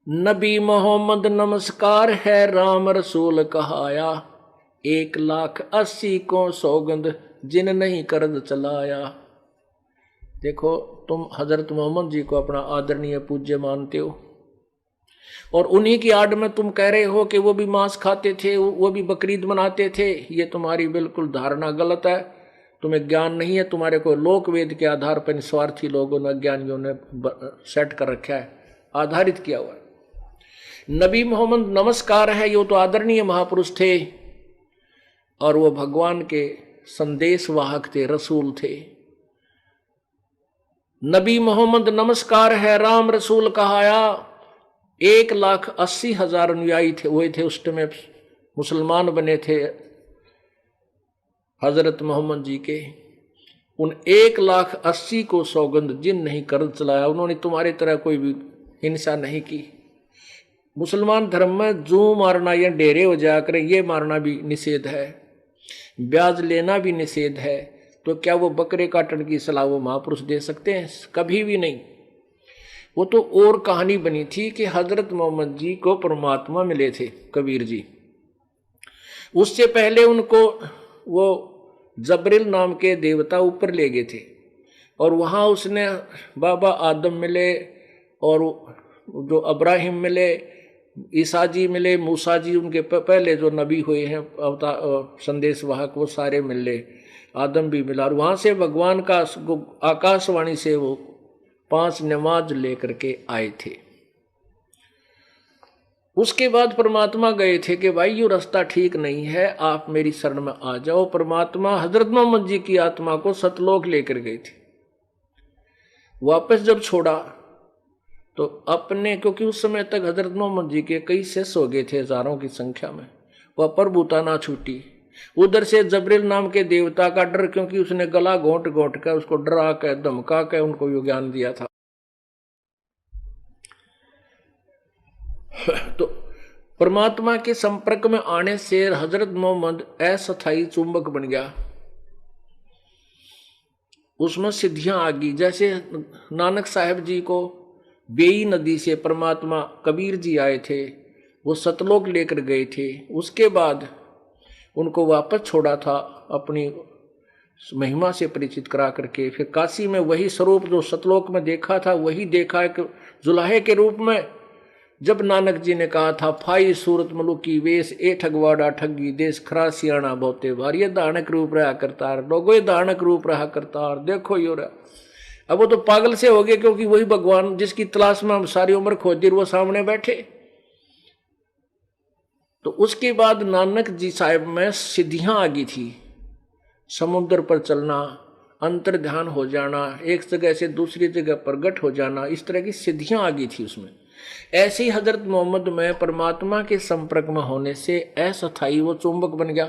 नबी मोहम्मद नमस्कार है, राम रसूल कहाया। 1,80,000 को सौगंध जिन नहीं करद चलाया। देखो, तुम हजरत मोहम्मद जी को अपना आदरणीय पूज्य मानते हो और उन्हीं की आड़ में तुम कह रहे हो कि वो भी मांस खाते थे, वो भी बकरीद मनाते थे। ये तुम्हारी बिल्कुल धारणा गलत है। तुम्हें ज्ञान नहीं है। तुम्हारे को लोक वेद के आधार पर निस्वार्थी लोगों ने, अज्ञानियों ने सेट कर रखा है, आधारित किया हुआ है। नबी मोहम्मद नमस्कार है, ये तो आदरणीय महापुरुष थे और वो भगवान के संदेश वाहक थे, रसूल थे। नबी मोहम्मद नमस्कार है, राम रसूल कहाया। 1,80,000 अनुयायी थे, हुए थे उस टाइम, मुसलमान बने थे हजरत मोहम्मद जी के। उन 1,80,000 को सौगंध जिन नहीं कर चलाया। उन्होंने तुम्हारी तरह कोई भी हिंसा नहीं की। मुसलमान धर्म में जू मारना या डेरे हो जाकर ये मारना भी निषेध है, ब्याज लेना भी निषेध है। तो क्या वो बकरे काटने की सलाह वो महापुरुष दे सकते हैं? कभी भी नहीं। वो तो और कहानी बनी थी कि हजरत मोहम्मद जी को परमात्मा मिले थे, कबीर जी। उससे पहले उनको वो जबरील नाम के देवता ऊपर ले गए थे और वहाँ उसने बाबा आदम मिले और जो अब्राहिम मिले, ईसा जी मिले, मूसा जी, उनके पहले जो नबी हुए हैं संदेश वाहक, वो सारे मिले, आदम भी मिला। और वहाँ से भगवान का आकाशवाणी से वो 5 नमाज लेकर के आए थे। उसके बाद परमात्मा गए थे कि भाई ये रास्ता ठीक नहीं है, आप मेरी शरण में आ जाओ। परमात्मा हजरत मोहम्मद जी की आत्मा को सतलोक लेकर गए थे। वापस जब छोड़ा तो अपने, क्योंकि उस समय तक हजरत मोहम्मद जी के कई शिष्य हो गए थे, हजारों की संख्या में, वह प्रभुता ना छूटी। उधर से जबरील नाम के देवता का डर, क्योंकि उसने गला घोंट घोंट कर उसको डरा के धमका के उनको यो ज्ञान दिया था। तो परमात्मा के संपर्क में आने से हजरत मोहम्मद अस्थायी चुंबक बन गया। उसमें सिद्धियां आ गई। जैसे नानक साहब जी को बेई नदी से परमात्मा कबीर जी आए थे, वो सतलोक लेकर गए थे। उसके बाद उनको वापस छोड़ा था, अपनी महिमा से परिचित करा करके। फिर काशी में वही स्वरूप जो सतलोक में देखा था, वही देखा एक जुलाहे के रूप में। जब नानक जी ने कहा था, फाई सूरत मलुकी वेश ए ठगवाड़ा ठगी देश खरा सियाणा बहुते भारी, दानक रूप रहा करतार लोगो, ये दानक रूप रहा करतार, देखो यो रहा। अब वो तो पागल से हो गए, क्योंकि वही भगवान जिसकी तलाश में हम सारी उम्र खोजी, वो सामने बैठे। तो उसके बाद नानक जी साहब में सिद्धियां आ गई थी। समुद्र पर चलना, अंतर ध्यान हो जाना, एक जगह से दूसरी जगह प्रगट हो जाना, इस तरह की सिद्धियां आ गई थी उसमें। ऐसे ही हजरत मोहम्मद में परमात्मा के संपर्क में होने से अस्थायी वो चुंबक बन गया।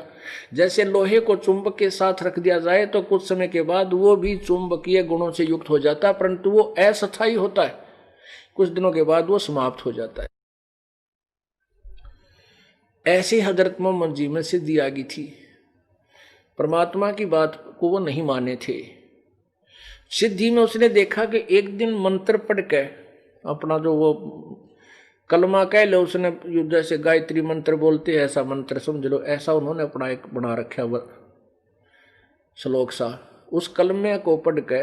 जैसे लोहे को चुंबक के साथ रख दिया जाए तो कुछ समय के बाद वो भी चुंबकीय गुणों से युक्त हो जाता है, परंतु वो अस्थायी होता है, कुछ दिनों के बाद वो समाप्त हो जाता है। ऐसे हजरत मोहम्मद जी में सिद्धि आ गई थी। परमात्मा की बात को वो नहीं माने थे। सिद्धि में उसने देखा कि एक दिन मंत्र पढ़ के अपना जो वो कलमा कह लो, उसने जैसे गायत्री मंत्र बोलते हैं ऐसा मंत्र समझ लो, ऐसा उन्होंने अपना एक बना रखा है श्लोक सा। उस कलमे को पढ़ के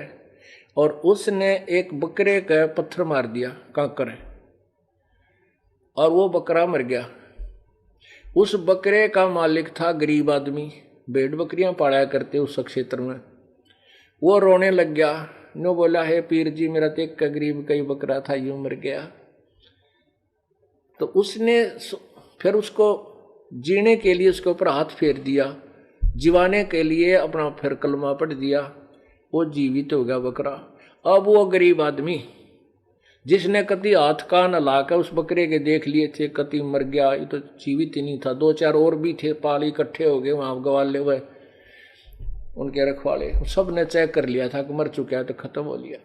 और उसने एक बकरे का पत्थर मार दिया, कांकर, और वो बकरा मर गया। उस बकरे का मालिक था गरीब आदमी, भेड़ बकरियां पाला करते उस क्षेत्र में। वो रोने लग गया, नो बोला, है पीर जी, मेरा तो एक गरीब का ही बकरा था, यूं मर गया। तो उसने फिर उसको जीने के लिए उसके ऊपर हाथ फेर दिया, जीवाने के लिए अपना फिर कलमा पढ़ दिया, वो जीवित हो गया बकरा। अब वो गरीब आदमी जिसने कति हाथ कान हिला कर उस बकरे के देख लिए थे, कति मर गया, ये तो जीवित ही नहीं था। 2-4 और भी थे, पाल इकट्ठे हो गए वहां, गवाले हुए उनके रखवाले, सब ने चेक कर लिया था कि मर चुका है, तो खत्म हो लिया।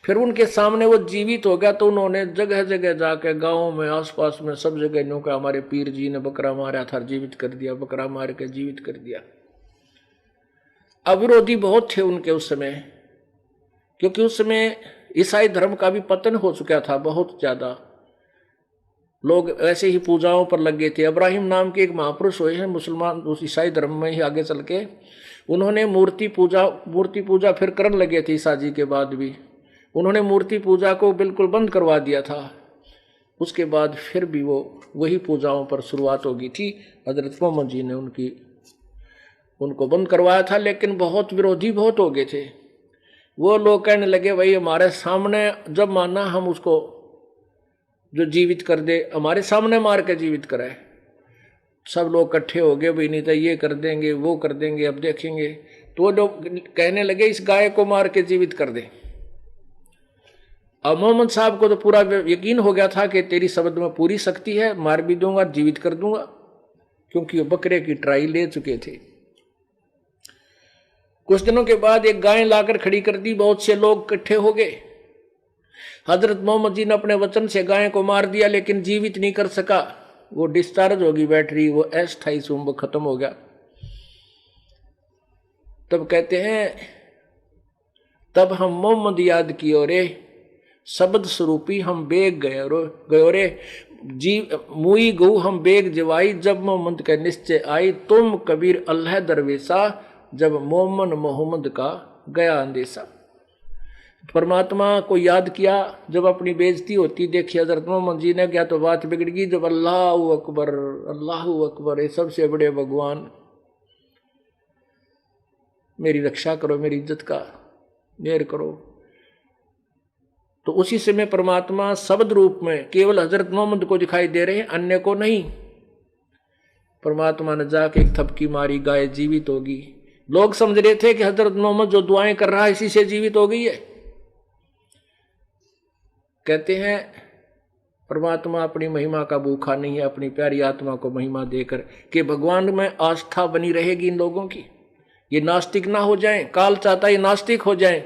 फिर उनके सामने वो जीवित हो गया, तो उन्होंने जगह जगह जाके गाँव में, आसपास में, सब जगह नो का हमारे पीर जी ने बकरा मारा था, जीवित कर दिया, बकरा मार के जीवित कर दिया। अविरोधी बहुत थे उनके उस समय, क्योंकि उस समय ईसाई धर्म का भी पतन हो चुका था बहुत ज्यादा। लोग ऐसे ही पूजाओं पर लग गए थे। इब्राहिम नाम के एक महापुरुष हुए हैं मुसलमान उस ईसाई धर्म में ही आगे चल के, उन्होंने मूर्ति पूजा फिर करने लगे थे। ईसा जी के बाद भी उन्होंने मूर्ति पूजा को बिल्कुल बंद करवा दिया था। उसके बाद फिर भी वो वही पूजाओं पर शुरुआत हो गई थी। हजरत मोहम्मद जी ने उनको बंद करवाया था, लेकिन बहुत विरोधी बहुत हो गए थे। वो लोग कहने लगे भाई हमारे सामने जब माना हम उसको जो जीवित कर दे, हमारे सामने मार के जीवित कराए। सब लोग इकट्ठे हो गए, भाई नहीं तो ये कर देंगे वो कर देंगे, अब देखेंगे। तो वो लोग कहने लगे इस गाय को मार के जीवित कर दे। अब मोहम्मद साहब को तो पूरा यकीन हो गया था कि तेरी शब्द में पूरी शक्ति है, मार भी दूंगा जीवित कर दूंगा, क्योंकि वो बकरे की ट्राई ले चुके थे। कुछ दिनों के बाद एक गाय लाकर खड़ी कर दी, बहुत से लोग इकट्ठे हो गए। हजरत मोहम्मद जी ने अपने वचन से गाय को मार दिया, लेकिन जीवित नहीं कर सका। वो डिस्चार्ज होगी बैटरी, वो अस्थायी चुंबक खत्म हो गया। तब कहते हैं तब हम मोहम्मद याद कियो रे, शब्द स्वरूपी हम बेग गयो रे, जी मुई गऊ हम बेग जवाई, जब मोहम्मद का निश्चय आई, तुम कबीर अल्लाह दरवेशा, जब मोहम्मद का गया अंदेशा। परमात्मा को याद किया, जब अपनी बेइज्जती होती देखी हजरत मोहम्मद जी ने, क्या तो बात बिगड़ गई। जब अल्लाहू अकबर, ये सबसे बड़े भगवान मेरी रक्षा करो, मेरी इज्जत का मेहर करो। तो उसी समय परमात्मा शब्द रूप में केवल हजरत मोहम्मद को दिखाई दे रहे हैं, अन्य को नहीं। परमात्मा ने जाके एक थपकी मारी, गाय जीवित होगी। लोग समझ रहे थे कि हजरत मोहम्मद जो दुआएं कर रहा है इसी से जीवित हो गई है। कहते हैं परमात्मा अपनी महिमा का भूखा नहीं है, अपनी प्यारी आत्मा को महिमा देकर कि भगवान में आस्था बनी रहेगी इन लोगों की, ये नास्तिक ना हो जाएं। काल चाहता है ये नास्तिक हो जाएं,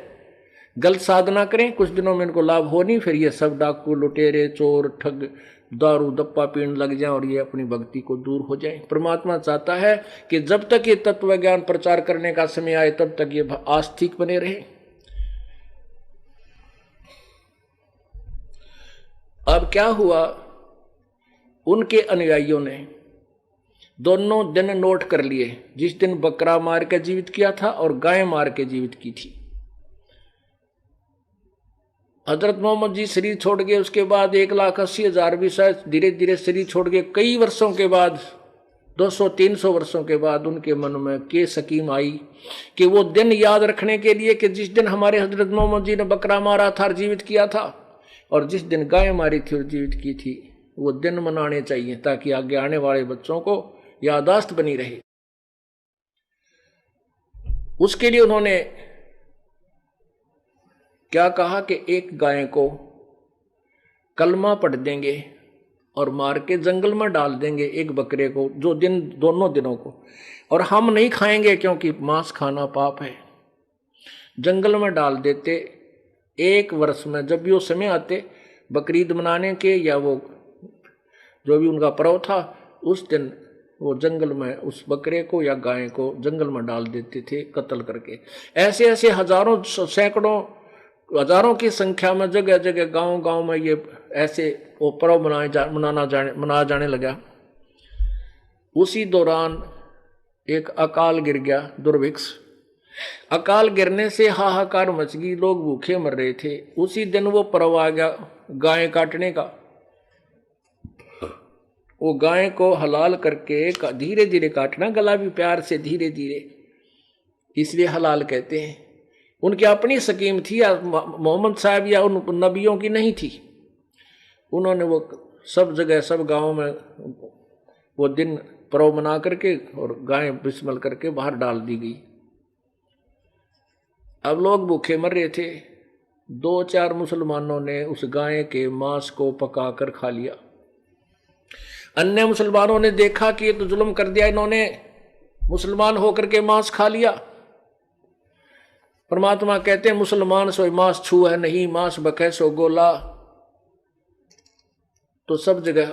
गलत साधना करें, कुछ दिनों में इनको लाभ हो नहीं, फिर ये सब डाकू लुटेरे चोर ठग दारू दप्पा पीने लग जाएं और ये अपनी भक्ति को दूर हो जाएं। परमात्मा चाहता है कि जब तक ये तत्व ज्ञान प्रचार करने का समय आए तब तक ये आस्तिक बने रहे। अब क्या हुआ, उनके अनुयायियों ने दोनों दिन नोट कर लिए, जिस दिन बकरा मार के जीवित किया था और गाय मार के जीवित की थी। हजरत मोहम्मद जी शरीर छोड़ गए, उसके बाद 1,80,000 भी शायद धीरे धीरे शरीर छोड़ गए। कई वर्षों के बाद 200-300 वर्षों के बाद उनके मन में के सकीम आई कि वो दिन याद रखने के लिए कि जिस दिन हमारे हजरत मोहम्मद जी ने बकरा मारा था और जीवित किया था, और जिस दिन गाय मारी थी और जीवित की थी, वो दिन मनाने चाहिए ताकि आगे आने वाले बच्चों को याददाश्त बनी रहे। उसके लिए उन्होंने क्या कहा कि एक गाय को कलमा पढ़ देंगे और मार के जंगल में डाल देंगे, एक बकरे को जो दिन दोनों दिनों को, और हम नहीं खाएंगे क्योंकि मांस खाना पाप है। जंगल में डाल देते, एक वर्ष में जब भी वो समय आते बकरीद मनाने के या वो जो भी उनका पर्व था, उस दिन वो जंगल में उस बकरे को या गाय को जंगल में डाल देते थे कत्ल करके। ऐसे ऐसे हजारों सैकड़ों हजारों की संख्या में जगह जगह गांव गांव में ये ऐसे वो पर्व मनाया जाने लगा। उसी दौरान एक अकाल गिर गया, दुर्भिक्ष। अकाल गिरने से हाहाकार मच गई, लोग भूखे मर रहे थे। उसी दिन वो पर्व आ गया गाय काटने का। वो गाय को हलाल करके धीरे धीरे काटना, गला भी प्यार से धीरे धीरे, इसलिए हलाल कहते हैं। उनकी अपनी स्कीम थी, या मोहम्मद साहब या उन नबियों की नहीं थी। उन्होंने वो सब जगह सब गांवों में वो दिन पर्व मना करके और गाय बिस्मिल करके बाहर डाल दी गई। अब लोग भूखे मर रहे थे। 2-4 मुसलमानों ने उस गाय के मांस को पकाकर खा लिया। अन्य मुसलमानों ने देखा कि ये तो जुल्म कर दिया इन्होंने, मुसलमान होकर के मांस खा लिया। परमात्मा कहते हैं मुसलमान सो मांस छू है नहीं, मांस बकै सो गोला। तो सब जगह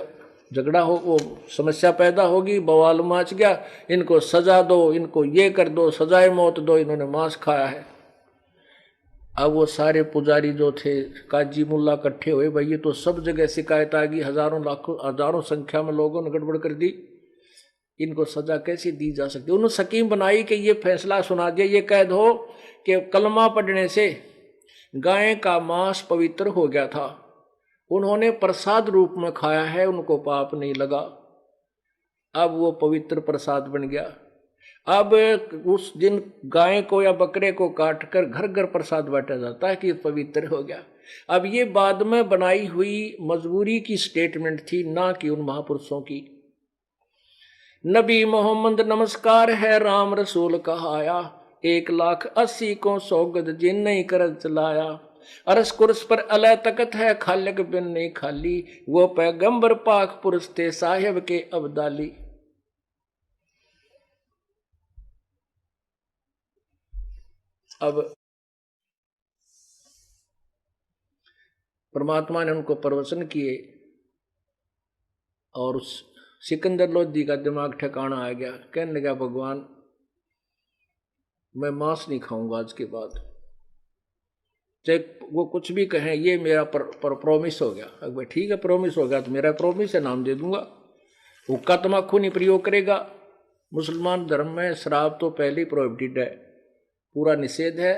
झगड़ा हो, वो समस्या पैदा होगी, बवाल मच गया, इनको सजा दो, इनको ये कर दो, सजाए मौत दो, इन्होंने मांस खाया है। अब वो सारे पुजारी जो थे, काजी मुल्ला इकट्ठे हुए, भाई ये तो सब जगह शिकायत आ गई, हजारों लाखों हजारों संख्या में लोगों ने गड़बड़ कर दी, इनको सजा कैसे दी जा सकती। उन्होंने स्कीम बनाई कि ये फैसला सुना दिया, ये कह दो कि कलमा पढ़ने से गाय का मांस पवित्र हो गया था, उन्होंने प्रसाद रूप में खाया है, उनको पाप नहीं लगा, अब वो पवित्र प्रसाद बन गया। अब उस दिन गाय को या बकरे को काटकर घर घर प्रसाद बांटा जाता है कि पवित्र हो गया। अब ये बाद में बनाई हुई मजबूरी की स्टेटमेंट थी, ना कि उन महापुरुषों की। नबी मोहम्मद नमस्कार है राम रसूल कहाया, 1,80,000 को सौगद जिन नहीं कर चलाया, अरस कुर्स पर अला तकत है खालिक बिन नहीं खाली, वो पैगंबर पाक पुरुष थे साहिब के अब्दाली। अब परमात्मा ने उनको प्रवचन किए और उस सिकंदर लोधी का दिमाग ठिकाना आ गया, कहने लगा भगवान मैं मांस नहीं खाऊंगा आज के बाद, चाहे वो कुछ भी कहें, ये मेरा प्रॉमिस हो गया। अगर ठीक है प्रॉमिस हो गया तो मेरा प्रॉमिस है, नाम दे दूंगा। हुक्का तम्बाकू नहीं प्रयोग करेगा। मुसलमान धर्म में शराब तो पहले ही प्रोहिबिटेड है, पूरा निषेध है,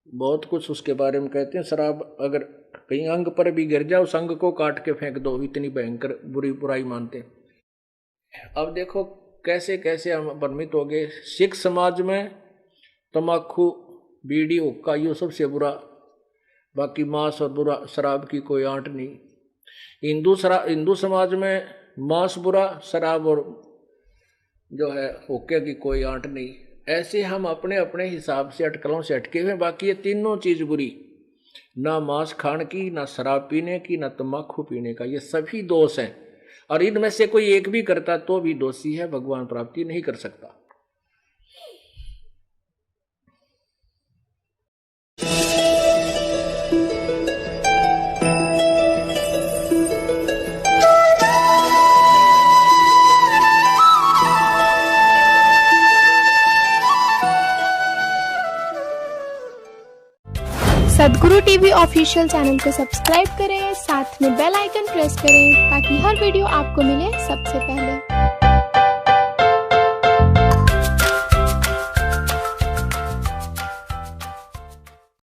बहुत कुछ उसके बारे में कहते हैं। शराब अगर कहीं अंग पर भी गिर जाए उस अंग को काट के फेंक दो, इतनी भयंकर बुराई मानते हैं। अब देखो कैसे कैसे हम भ्रमित हो गए। सिख समाज में तम्बाकू बीड़ी हुक्का ये सबसे बुरा, बाकी मांस और बुरा शराब की कोई आंट नहीं। हिंदू समाज में मांस बुरा, शराब और जो है हुक्के की कोई आंट नहीं। ऐसे हम अपने अपने हिसाब से अटकलों से अटके हुए। बाकी ये तीनों चीज बुरी, ना मांस खाने की, ना शराब पीने की, ना तम्बाकू पीने का, ये सभी दोष हैं। और इनमें से कोई एक भी करता तो भी दोषी है, भगवान प्राप्ति नहीं कर सकता। सदगुरु टीवी ऑफिशियल चैनल को सब्सक्राइब करें, साथ में बेल आइकन प्रेस करें ताकि हर वीडियो आपको मिले सबसे पहले।